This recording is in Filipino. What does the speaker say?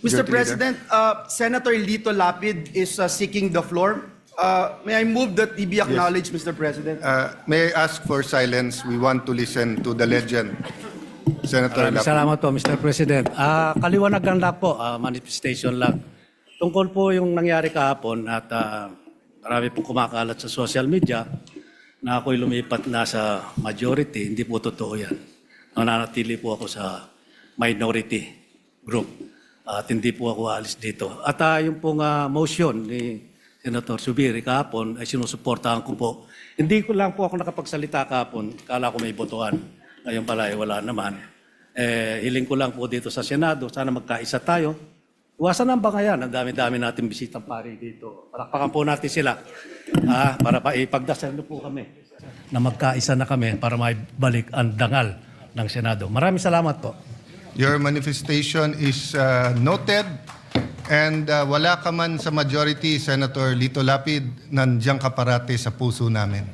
Mr. Majority President, Senator Lito Lapid is seeking the floor. May I move that he be acknowledged, Mr. President? May I ask for silence? We want to listen to the legend. Senator Maraming Lapid. salamat po, Mr. President. Kaliwanagan lang po, manifestation lang. Tungkol po yung nangyari kahapon at marami pong kumakalat sa social media na ako'y lumipat na sa majority. Hindi po totoo yan. Nananatili po ako sa minority group at hindi po ako alis dito. At yung pong motion ni Senator Zubiri kahapon ay sinusuportahan ko po. Hindi ko lang po ako nakapagsalita kahapon. Kala ko may botohan. Ngayon pala wala naman. Hiling ko lang po dito sa Senado, sana magkaisa tayo. Iwasan ang bangayan. Ang dami-dami natin bisitang pari dito. Palakpakan po natin sila. Para ipagdasal na po kami na magkaisa na kami para maibalik ang dangal ng Senado. Maraming salamat po. Your manifestation is noted and wala ka man sa majority, Senator Lito Lapid, nandiyan ka parate sa puso namin.